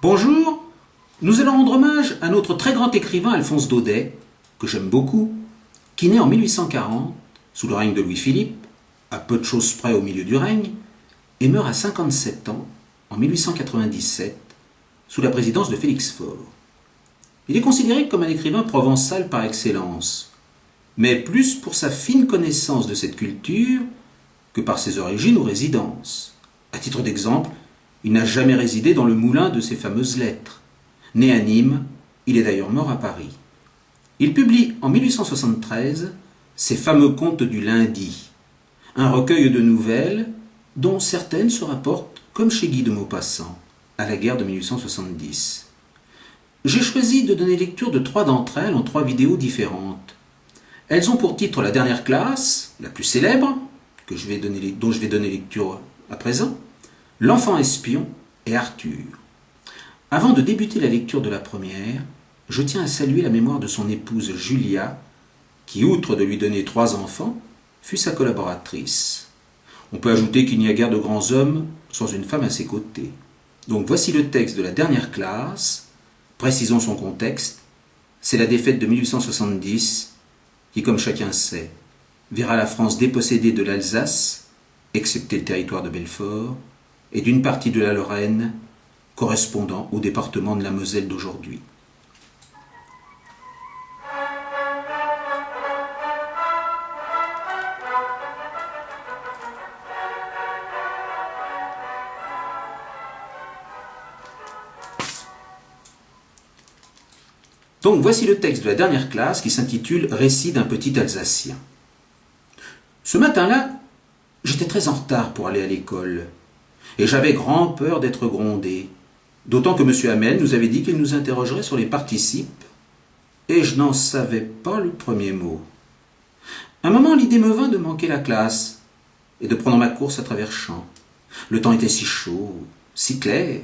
Bonjour, nous allons rendre hommage à notre très grand écrivain Alphonse Daudet, que j'aime beaucoup, qui naît en 1840, sous le règne de Louis-Philippe, à peu de choses près au milieu du règne, et meurt à 57 ans, en 1897, sous la présidence de Félix Faure. Il est considéré comme un écrivain provençal par excellence, mais plus pour sa fine connaissance de cette culture que par ses origines ou résidences. À titre d'exemple, il n'a jamais résidé dans le moulin de ses fameuses lettres. Né à Nîmes, il est d'ailleurs mort à Paris. Il publie en 1873 ses fameux Contes du lundi, un recueil de nouvelles dont certaines se rapportent, comme chez Guy de Maupassant, à la guerre de 1870. J'ai choisi de donner lecture de 3 d'entre elles en 3 vidéos différentes. Elles ont pour titre La dernière classe, la plus célèbre, dont je vais donner lecture à présent, L'enfant espion et Arthur. Avant de débuter la lecture de la première, je tiens à saluer la mémoire de son épouse Julia, qui, outre de lui donner 3 enfants, fut sa collaboratrice. On peut ajouter qu'il n'y a guère de grands hommes sans une femme à ses côtés. Donc voici le texte de La dernière classe. Précisons son contexte. C'est la défaite de 1870 qui, comme chacun sait, verra la France dépossédée de l'Alsace, excepté le territoire de Belfort, et d'une partie de la Lorraine, correspondant au département de la Moselle d'aujourd'hui. Donc voici le texte de la dernière classe qui s'intitule « Récit d'un petit Alsacien ». Ce matin-là, j'étais très en retard pour aller à l'école, et j'avais grand peur d'être grondé, d'autant que M. Hamel nous avait dit qu'il nous interrogerait sur les participes, et je n'en savais pas le premier mot. Un moment, l'idée me vint de manquer la classe, et de prendre ma course à travers champs. Le temps était si chaud, si clair.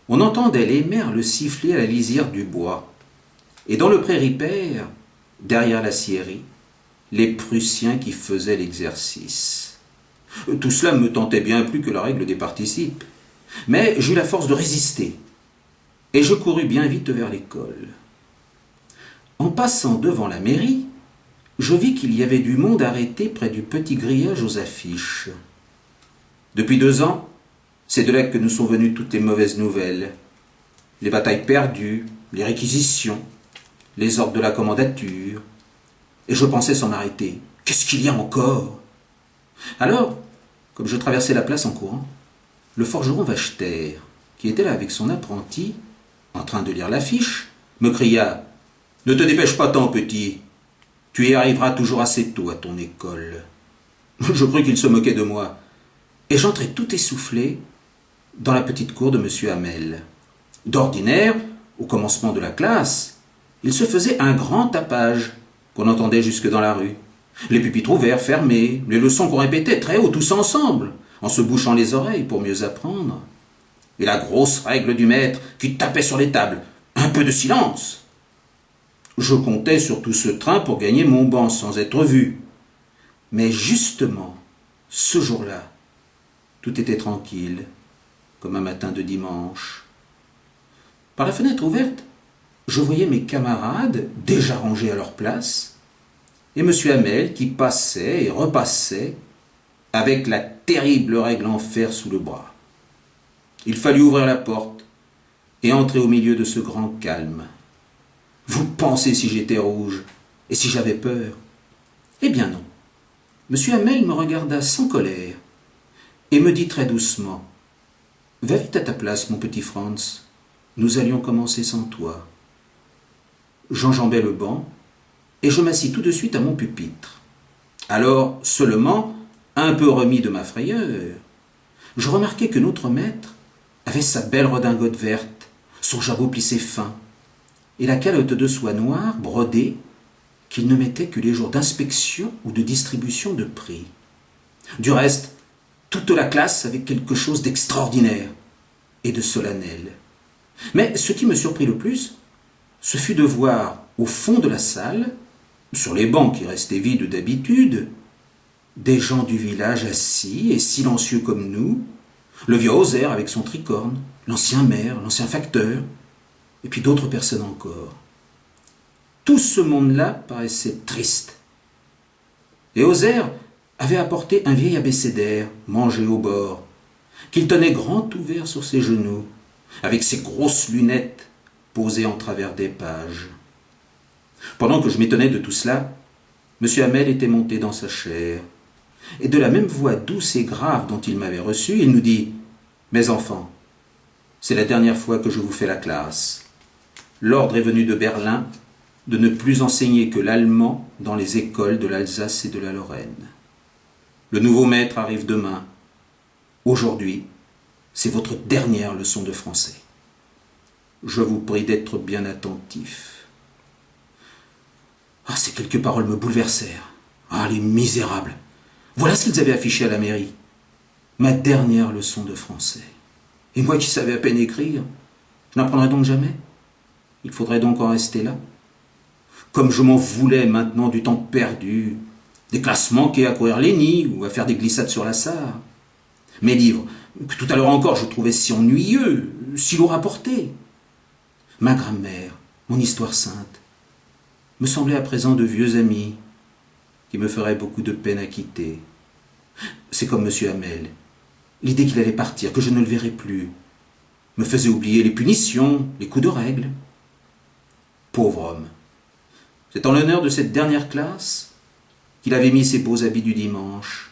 On entendait les merles siffler à la lisière du bois, et dans le prairie père, derrière la scierie, les Prussiens qui faisaient l'exercice. Tout cela me tentait bien plus que la règle des participes, mais j'eus la force de résister, et je courus bien vite vers l'école. En passant devant la mairie, je vis qu'il y avait du monde arrêté près du petit grillage aux affiches. Depuis 2 ans, c'est de là que nous sont venues toutes les mauvaises nouvelles. Les batailles perdues, les réquisitions, les ordres de la commandature. Et je pensais sans m'arrêter, qu'est-ce qu'il y a encore? Alors, comme je traversais la place en courant, le forgeron Wachter, qui était là avec son apprenti, en train de lire l'affiche, me cria « Ne te dépêche pas tant, petit, tu y arriveras toujours assez tôt à ton école. » Je crus qu'il se moquait de moi, et j'entrai tout essoufflé dans la petite cour de M. Hamel. D'ordinaire, au commencement de la classe, il se faisait un grand tapage qu'on entendait jusque dans la rue. Les pupitres ouverts, fermés, les leçons qu'on répétait très haut, tous ensemble, en se bouchant les oreilles pour mieux apprendre. Et la grosse règle du maître qui tapait sur les tables, un peu de silence. Je comptais sur tout ce train pour gagner mon banc sans être vu. Mais justement, ce jour-là, tout était tranquille, comme un matin de dimanche. Par la fenêtre ouverte, je voyais mes camarades déjà rangés à leur place, et M. Hamel qui passait et repassait avec la terrible règle en fer sous le bras. Il fallut ouvrir la porte et entrer au milieu de ce grand calme. Vous pensez si j'étais rouge et si j'avais peur? Eh bien non. M. Hamel me regarda sans colère et me dit très doucement « Va vite à ta place, mon petit Franz, nous allions commencer sans toi. » J'enjambai le banc et je m'assis tout de suite à mon pupitre. Alors, seulement, un peu remis de ma frayeur, je remarquai que notre maître avait sa belle redingote verte, son jabot plissé fin, et la calotte de soie noire brodée qu'il ne mettait que les jours d'inspection ou de distribution de prix. Du reste, toute la classe avait quelque chose d'extraordinaire et de solennel. Mais ce qui me surprit le plus, ce fut de voir au fond de la salle, sur les bancs qui restaient vides d'habitude, des gens du village assis et silencieux comme nous, le vieux Hauser avec son tricorne, l'ancien maire, l'ancien facteur, et puis d'autres personnes encore. Tout ce monde-là paraissait triste. Et Hauser avait apporté un vieil abécédaire, mangé au bord, qu'il tenait grand ouvert sur ses genoux, avec ses grosses lunettes posées en travers des pages. Pendant que je m'étonnais de tout cela, M. Hamel était monté dans sa chaire, et de la même voix douce et grave dont il m'avait reçu, il nous dit « Mes enfants, c'est la dernière fois que je vous fais la classe. L'ordre est venu de Berlin de ne plus enseigner que l'allemand dans les écoles de l'Alsace et de la Lorraine. Le nouveau maître arrive demain. Aujourd'hui, c'est votre dernière leçon de français. Je vous prie d'être bien attentifs. » Ah, ces quelques paroles me bouleversèrent. Ah, les misérables! Voilà ce qu'ils avaient affiché à la mairie. Ma dernière leçon de français. Et moi qui savais à peine écrire, je n'apprendrai donc jamais. Il faudrait donc en rester là. Comme je m'en voulais maintenant du temps perdu, des classes manquées à courir les nids ou à faire des glissades sur la Sarre. Mes livres, que tout à l'heure encore je trouvais si ennuyeux, si lourds à porter. Ma grammaire, mon histoire sainte, me semblaient à présent de vieux amis qui me feraient beaucoup de peine à quitter. C'est comme M. Hamel. L'idée qu'il allait partir, que je ne le verrais plus, me faisait oublier les punitions, les coups de règle. Pauvre homme. C'est en l'honneur de cette dernière classe qu'il avait mis ses beaux habits du dimanche.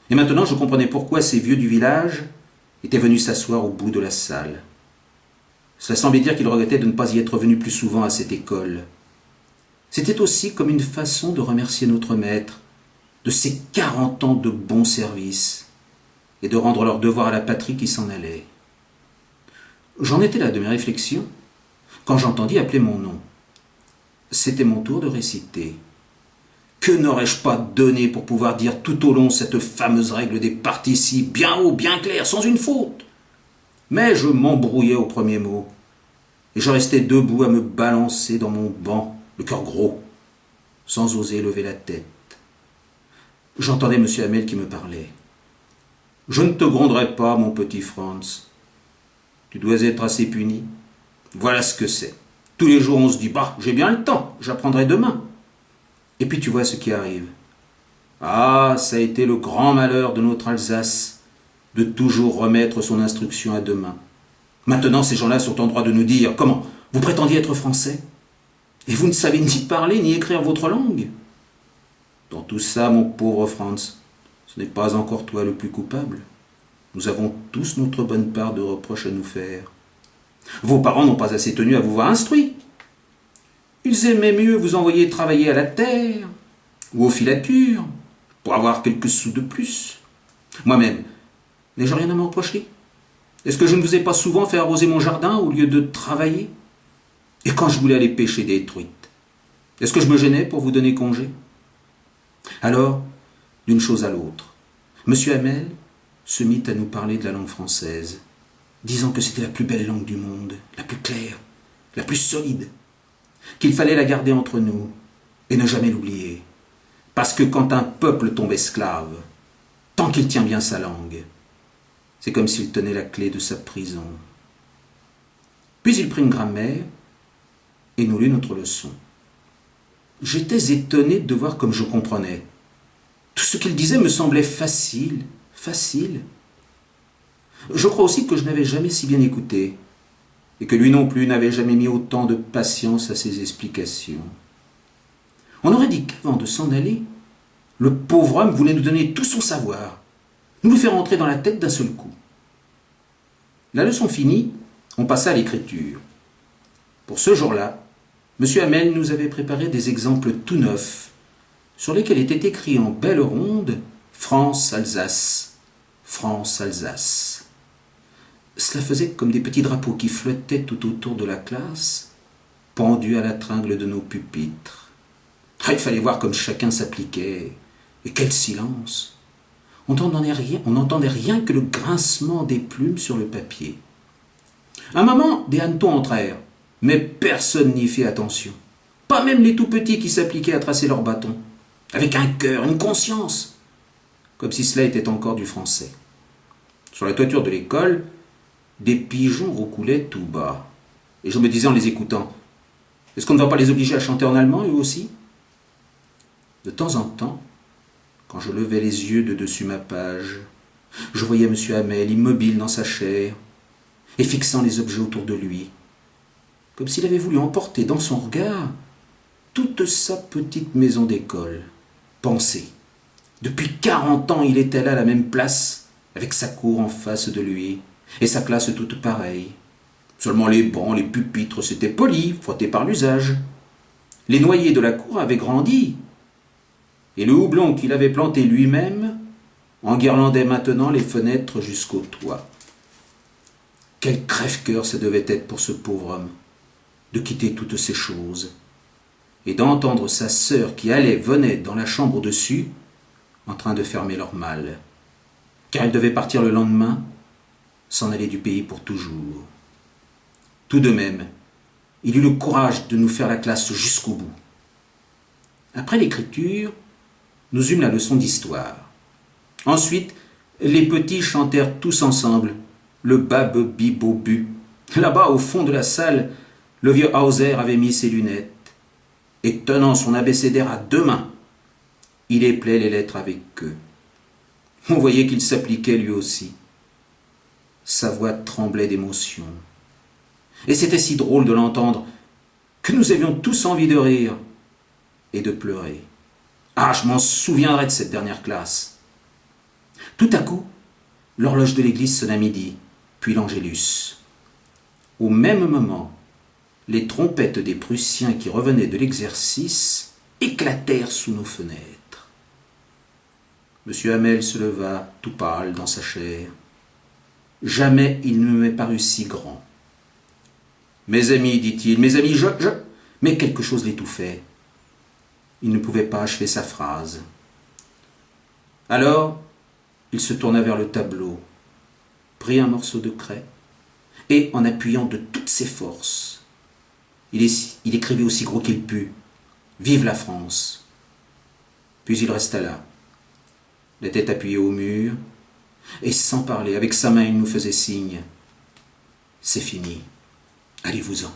Et maintenant je comprenais pourquoi ces vieux du village étaient venus s'asseoir au bout de la salle. Cela semblait dire qu'il regrettait de ne pas y être venu plus souvent à cette école. C'était aussi comme une façon de remercier notre maître de ses 40 ans de bons services et de rendre leur devoir à la patrie qui s'en allait. J'en étais là de mes réflexions quand j'entendis appeler mon nom. C'était mon tour de réciter. Que n'aurais-je pas donné pour pouvoir dire tout au long cette fameuse règle des participes, bien haut, bien clair, sans une faute? Mais je m'embrouillais au premier mot, et je restais debout à me balancer dans mon banc, le cœur gros, sans oser lever la tête. J'entendais M. Hamel qui me parlait. « Je ne te gronderai pas, mon petit Franz. Tu dois être assez puni. Voilà ce que c'est. Tous les jours, on se dit, bah, j'ai bien le temps, j'apprendrai demain. Et puis tu vois ce qui arrive. Ah, ça a été le grand malheur de notre Alsace, de toujours remettre son instruction à demain. Maintenant, ces gens-là sont en droit de nous dire, comment, vous prétendiez être français? Et vous ne savez ni parler ni écrire votre langue? Dans tout ça, mon pauvre Franz, ce n'est pas encore toi le plus coupable. Nous avons tous notre bonne part de reproches à nous faire. Vos parents n'ont pas assez tenu à vous voir instruit. Ils aimaient mieux vous envoyer travailler à la terre ou aux filatures pour avoir quelques sous de plus. Moi-même, n'ai-je rien à me reprocher? Est-ce que je ne vous ai pas souvent fait arroser mon jardin au lieu de travailler? Et quand je voulais aller pêcher des truites, est-ce que je me gênais pour vous donner congé? Alors, d'une chose à l'autre, M. Hamel se mit à nous parler de la langue française, disant que c'était la plus belle langue du monde, la plus claire, la plus solide, qu'il fallait la garder entre nous et ne jamais l'oublier. Parce que quand un peuple tombe esclave, tant qu'il tient bien sa langue, c'est comme s'il tenait la clé de sa prison. Puis il prit une grammaire et nous lut notre leçon. J'étais étonné de voir comme je comprenais. Tout ce qu'il disait me semblait facile. Je crois aussi que je n'avais jamais si bien écouté, et que lui non plus n'avait jamais mis autant de patience à ses explications. On aurait dit qu'avant de s'en aller, le pauvre homme voulait nous donner tout son savoir, nous le faire entrer dans la tête d'un seul coup. La leçon finie, on passa à l'écriture. Pour ce jour-là, M. Hamel nous avait préparé des exemples tout neufs, sur lesquels était écrit en belle ronde « France-Alsace, France-Alsace ». Cela faisait comme des petits drapeaux qui flottaient tout autour de la classe, pendus à la tringle de nos pupitres. Il fallait voir comme chacun s'appliquait, et quel silence! On n'entendait rien que le grincement des plumes sur le papier. À un moment, des hannetons entrèrent, mais personne n'y fit attention. Pas même les tout petits qui s'appliquaient à tracer leur bâton, avec un cœur, une conscience, comme si cela était encore du français. Sur la toiture de l'école, des pigeons roucoulaient tout bas. Et je me disais en les écoutant, est-ce qu'on ne va pas les obliger à chanter en allemand, eux aussi? De temps en temps, quand je levais les yeux de dessus ma page, je voyais M. Hamel immobile dans sa chaire et fixant les objets autour de lui, comme s'il avait voulu emporter dans son regard toute sa petite maison d'école. Pensez, depuis 40 ans, il était là à la même place, avec sa cour en face de lui, et sa classe toute pareille. Seulement les bancs, les pupitres s'étaient polis, frottés par l'usage. Les noyers de la cour avaient grandi, et le houblon qu'il avait planté lui-même enguirlandait maintenant les fenêtres jusqu'au toit. Quel crève-cœur ça devait être pour ce pauvre homme, de quitter toutes ces choses, et d'entendre sa sœur qui venait dans la chambre au-dessus, en train de fermer leur mal, car elle devait partir le lendemain, s'en aller du pays pour toujours. Tout de même, il eut le courage de nous faire la classe jusqu'au bout. Après l'écriture, nous eûmes la leçon d'histoire. Ensuite, les petits chantèrent tous ensemble le bab-bi-bo-bu. Là-bas, au fond de la salle, le vieux Hauser avait mis ses lunettes, et tenant son abécédaire à 2 mains, il éplait les lettres avec eux. On voyait qu'il s'appliquait lui aussi. Sa voix tremblait d'émotion. Et c'était si drôle de l'entendre que nous avions tous envie de rire et de pleurer. Ah, je m'en souviendrai de cette dernière classe. Tout à coup, l'horloge de l'église sonna midi, puis l'Angélus. Au même moment, les trompettes des Prussiens qui revenaient de l'exercice éclatèrent sous nos fenêtres. M. Hamel se leva, tout pâle dans sa chair. Jamais il ne m'est paru si grand. « Mes amis, dit-il, mes amis, je... » Mais quelque chose l'étouffait. Il ne pouvait pas achever sa phrase. Alors, il se tourna vers le tableau, prit un morceau de craie, et, en appuyant de toutes ses forces, il écrivit aussi gros qu'il put « Vive la France !» Puis il resta là, la tête appuyée au mur, et sans parler, avec sa main, il nous faisait signe « C'est fini, allez-vous-en !»